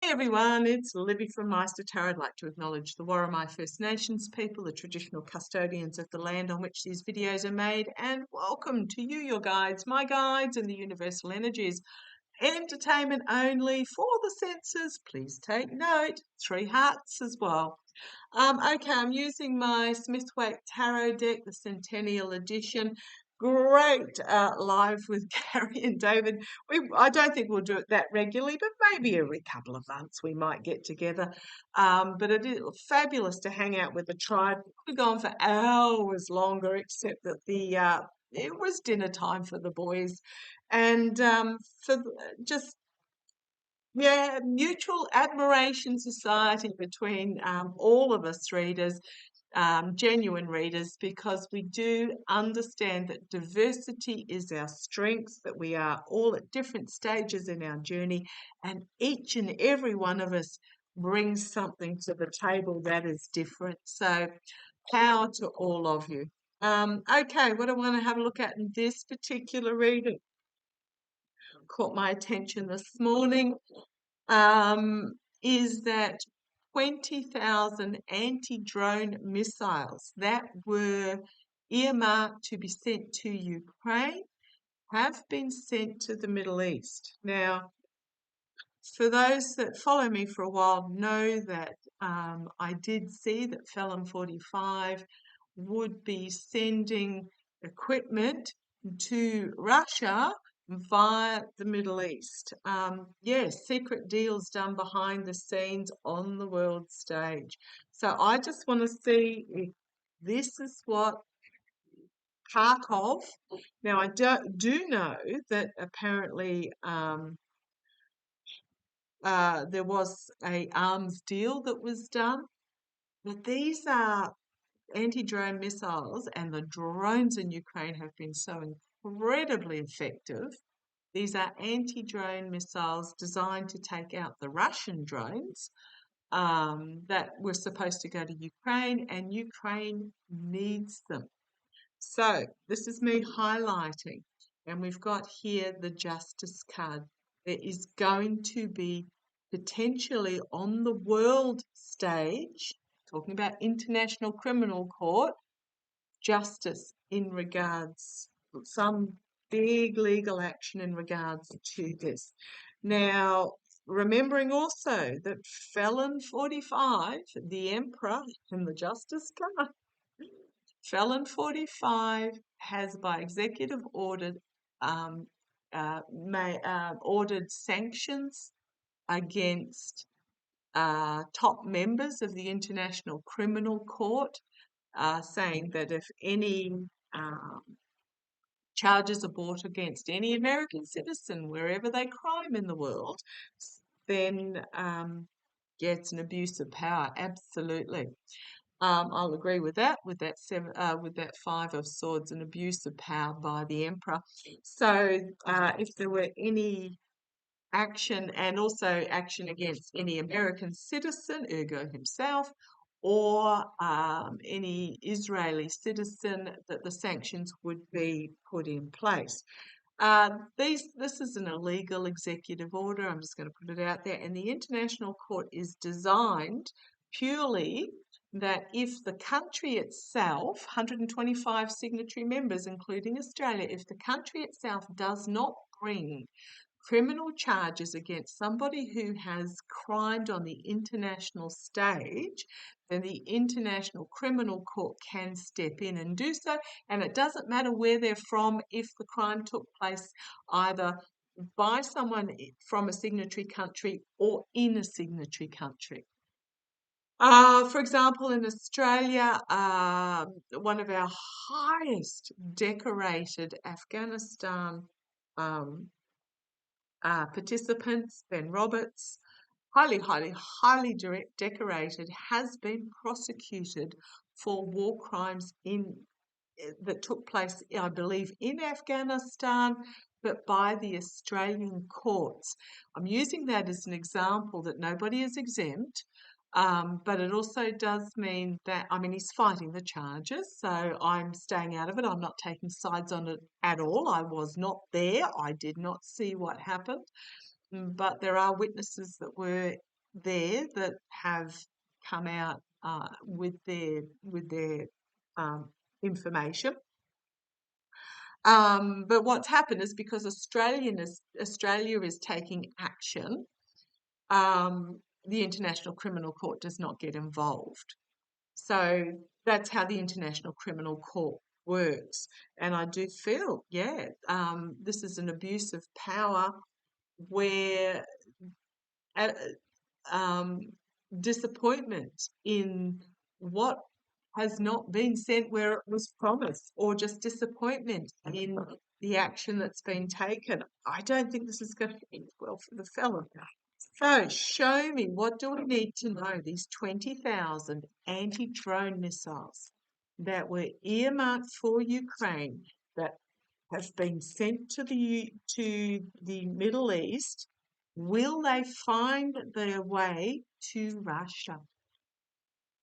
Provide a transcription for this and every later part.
Hey everyone, it's Libby from maighstirtarot. I'd like to acknowledge the Worimi First Nations people, the traditional custodians of the land on which these videos are made, and welcome to you, your guides, my guides, and the universal energies. Entertainment only for the senses. Please take note. 3 hearts as well. Okay, I'm using my Smith-Waite Tarot deck, the Centennial Edition. Great live with Gary and David. I don't think we'll do it that regularly, but maybe every couple of months we might get together. But it is fabulous to hang out with the tribe. We've gone for hours longer, except that it was dinner time for the boys, and for just mutual admiration society between all of us readers, genuine readers, because we do understand that diversity is our strength, that we are all at different stages in our journey, and each and every one of us brings something to the table that is different. So, power to all of you. Okay, what I want to have a look at in this particular reading caught my attention this morning is that 20,000 anti-drone missiles that were earmarked to be sent to Ukraine have been sent to the Middle East. Now, for those that follow me for a while know that I did see that Felon 45 would be sending equipment to Russia via the Middle East. Yes, secret deals done behind the scenes on the world stage. So I just want to see if this is what part of. Now I do know that apparently there was a arms deal that was done, but these are anti-drone missiles, and the drones in Ukraine have been so incredibly effective. These are anti-drone missiles designed to take out the Russian drones that were supposed to go to Ukraine, and Ukraine needs them. So this is me highlighting, and we've got here the Justice card. There is going to be potentially on the world stage, talking about International Criminal Court, justice in regards some big legal action in regards to this. Now, remembering also that Felon 45, the Emperor and the Justice card, Felon 45 has by executive order ordered sanctions against top members of the International Criminal Court, saying that if any charges are brought against any American citizen, wherever they crime in the world, then it's an abuse of power, absolutely. I'll agree with that. With that 5 of Swords, an abuse of power by the Emperor. So, if there were any action, and also action against any American citizen, ergo himself, or any Israeli citizen, that the sanctions would be put in place. This is an illegal executive order. I'm just going to put it out there. And the International Court is designed purely that if the country itself, 125 signatory members, including Australia, if the country itself does not bring criminal charges against somebody who has crimed on the international stage, then the International Criminal Court can step in and do so. And it doesn't matter where they're from if the crime took place either by someone from a signatory country or in a signatory country. For example, in Australia, one of our highest decorated Afghanistan participants, Ben Roberts, highly decorated, has been prosecuted for war crimes that took place, I believe, in Afghanistan, but by the Australian courts. I'm using that as an example that nobody is exempt. But it also does mean that, he's fighting the charges, so I'm staying out of it. I'm not taking sides on it at all. I was not there. I did not see what happened. But there are witnesses that were there that have come out with their information. But what's happened is because Australia is taking action, the International Criminal Court does not get involved. So that's how the International Criminal Court works. And I do feel, this is an abuse of power where uh, um, disappointment in what has not been sent where it was promised, or just disappointment in the action that's been taken. I don't think this is going to end well for the fellow. So show me, what do we need to know? These 20,000 anti-drone missiles that were earmarked for Ukraine that have been sent to the Middle East, will they find their way to Russia?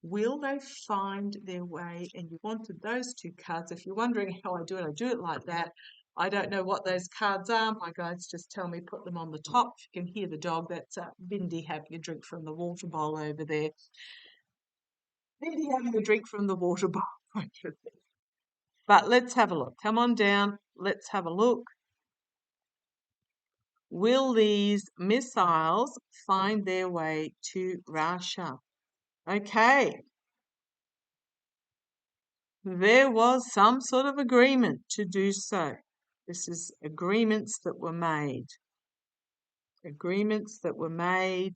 Will they find their way? And you wanted those two cards. If you're wondering how I do it like that. I don't know what those cards are. My guides just tell me put them on the top. You can hear the dog. That's Bindi having a drink from the water bowl over there. Bindi having a drink from the water bowl. But let's have a look. Come on down. Let's have a look. Will these missiles find their way to Russia? Okay. There was some sort of agreement to do so. This is agreements that were made. Agreements that were made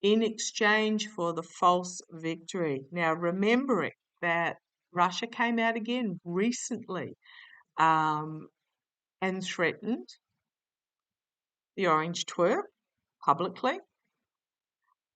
in exchange for the false victory. Now, remembering that Russia came out again recently and threatened the orange twerp publicly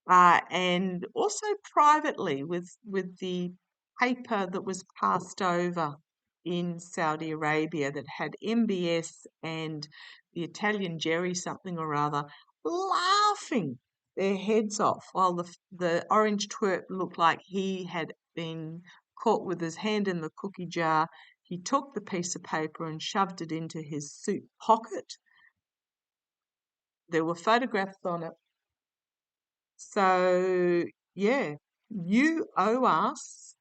and also privately with the paper that was passed over in Saudi Arabia that had MBS and the Italian Jerry something or other laughing their heads off while the orange twerp looked like he had been caught with his hand in the cookie jar. He took the piece of paper and shoved it into his suit pocket. There were photographs on it. So, yeah, you owe us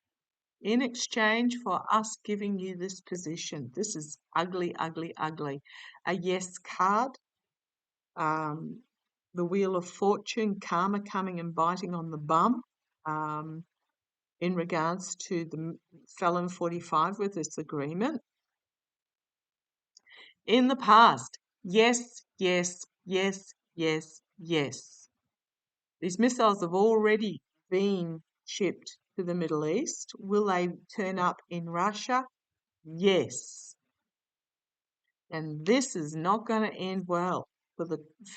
in exchange for us giving you this position. This is ugly, ugly, ugly. A yes card, the Wheel of Fortune, karma coming and biting on the bum in regards to the felon 45 with this agreement. In the past, yes, yes, yes, yes, yes. These missiles have already been shipped to the Middle East. Will they turn up in Russia? Yes. And this is not going to end well for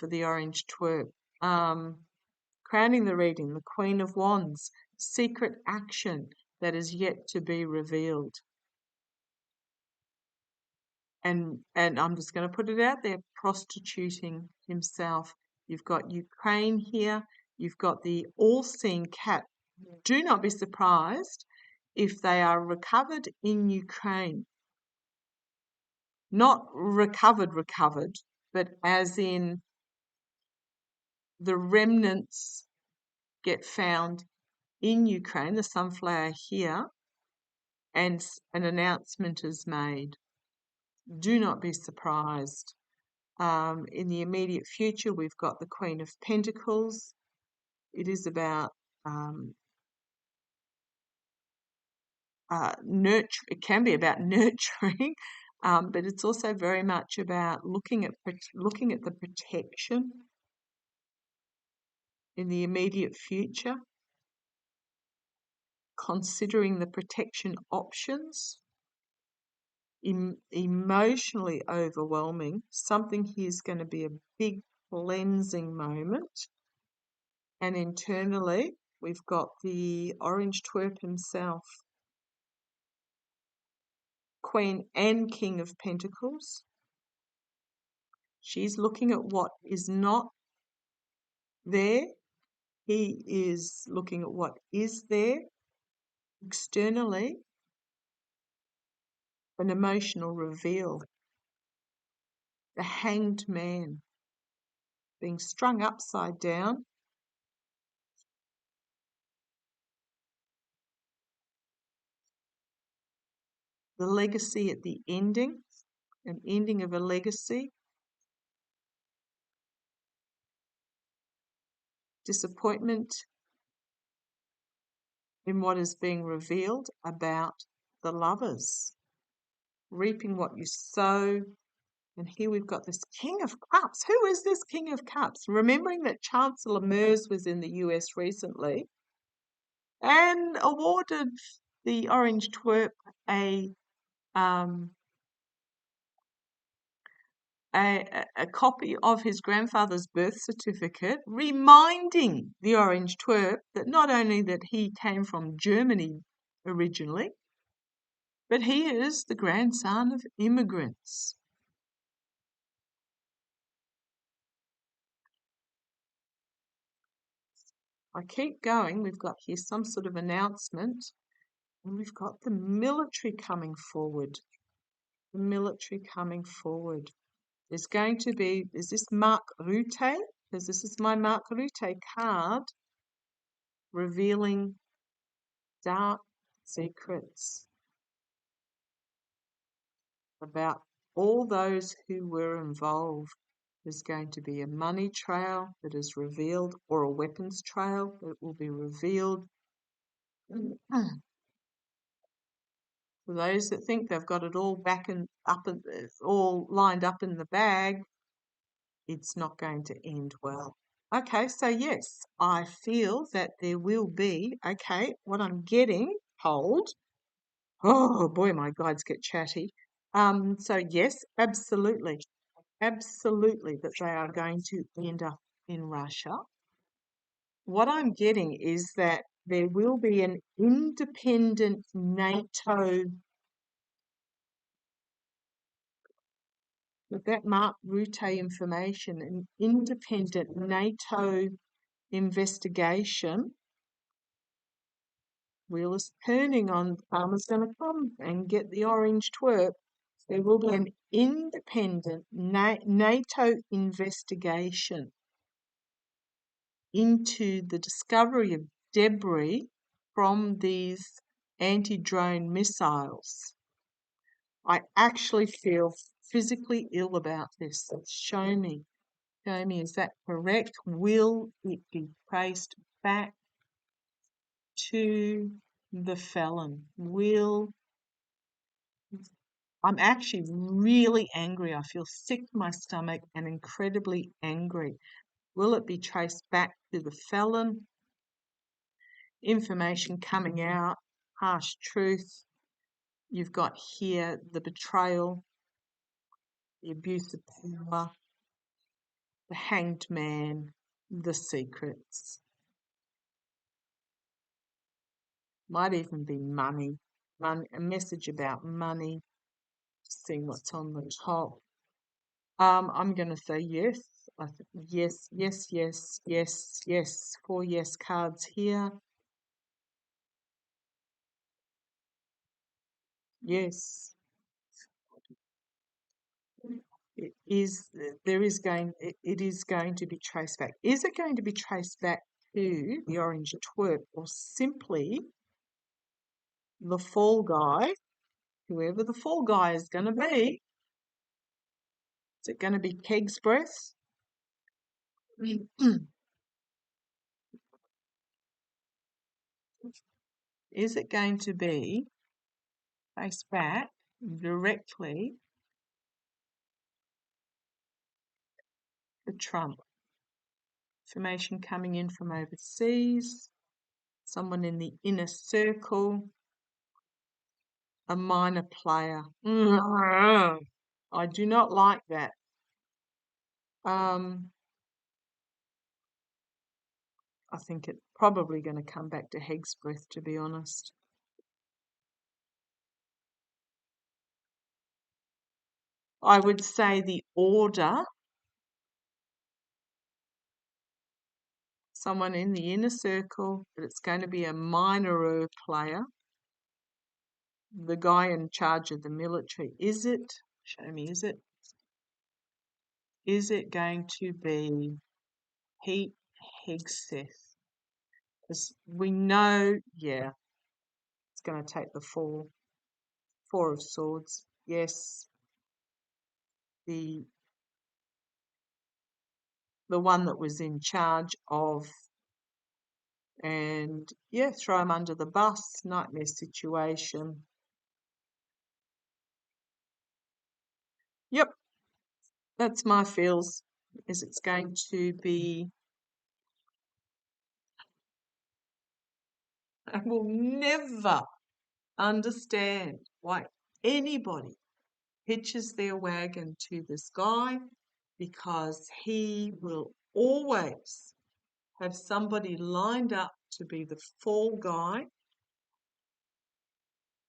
the orange twerp. Crowning the reading, the Queen of Wands, secret action that is yet to be revealed. And I'm just going to put it out there, prostituting himself. You've got Ukraine here. You've got the all-seeing cat. Do not be surprised if they are recovered in Ukraine. Not recovered, but as in the remnants get found in Ukraine, the sunflower here, and an announcement is made. Do not be surprised. In the immediate future, we've got the Queen of Pentacles. It is about it can be about nurturing, but it's also very much about looking at the protection in the immediate future, considering the protection options. Emotionally overwhelming. Something here is going to be a big cleansing moment. And internally, we've got the orange twerp himself, Queen and King of Pentacles. She's looking at what is not there. He is looking at what is there. Externally, an emotional reveal. The Hanged Man being strung upside down the legacy at the ending, an ending of a legacy, disappointment in what is being revealed about the lovers, reaping what you sow. And here we've got this King of Cups. Who is this King of Cups? Remembering that Chancellor Merz was in the US recently and awarded the Orange Twerp um, a copy of his grandfather's birth certificate, reminding the Orange Twerp that not only that he came from Germany originally, but he is the grandson of immigrants. I keep going. We've got here some sort of announcement, and we've got the military coming forward. The military coming forward. There's going to be, is this Mark Rutte? Because this is my Mark Rutte card revealing dark secrets about all those who were involved. There's going to be a money trail that is revealed, or a weapons trail that will be revealed. For those that think they've got it all back and up and all lined up in the bag, it's not going to end well. Okay, so yes, I feel that there will be, okay, what I'm getting told. Oh boy, my guides get chatty. So yes, absolutely, absolutely that they are going to end up in Russia. What I'm getting is that there will be an independent NATO, with that Mark Rutte information, an independent NATO investigation. Wheel is turning on, Farmer's going to come and get the orange twerp. There will be an independent NATO investigation into the discovery of debris from these anti-drone missiles. I actually feel physically ill about this. Show me. Show me, is that correct? Will it be traced back to the felon? I'm actually really angry. I feel sick to my stomach and incredibly angry. Will it be traced back to the felon? Information coming out, harsh truth. You've got here the betrayal, the abuse of power, the hanged man, the secrets. Might even be money, a message about money. Seeing what's on the top. I'm going to say yes. Yes, yes, yes, yes, yes. 4 yes cards here. Yes. It is going to be traced back. Is it going to be traced back to the orange twerp, or simply the fall guy, whoever the fall guy is going to be? Is it going to be Keg's breath? Is it going to be traced back directly to Trump? Information coming in from overseas, someone in the inner circle, a minor player. I do not like that. I think it's probably going to come back to Heg's breath, to be honest. I would say the order, someone in the inner circle, but it's going to be a minor player. The guy in charge of the military. Is it? Show me, is it? Is it going to be Pete Hegseth? Because we know, yeah, it's going to take the fall Four of Swords. Yes, the one that was in charge of, and yeah, throw him under the bus. Nightmare situation. Yep, that's my feels. Is it's going to be. I will never understand why anybody hitches their wagon to this guy, because he will always have somebody lined up to be the fall guy.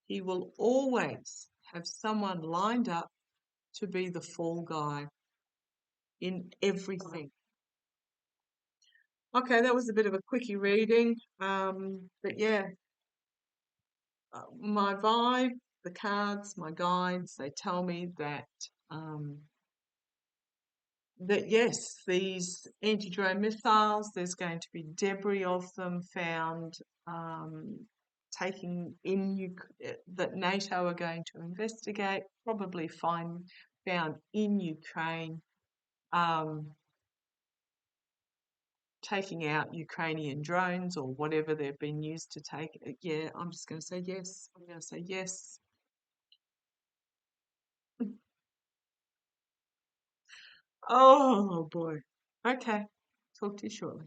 He will always have someone lined up to be the fall guy in everything. Okay, that was a bit of a quickie reading, but yeah, my vibe, the cards, my guides, they tell me um, that yes, these anti-drone missiles, there's going to be debris of them found, taking in that NATO are going to investigate, probably found in Ukraine, taking out Ukrainian drones or whatever they've been used to take. Yeah, I'm just going to say yes. I'm going to say yes. Oh boy. Okay. Talk to you shortly.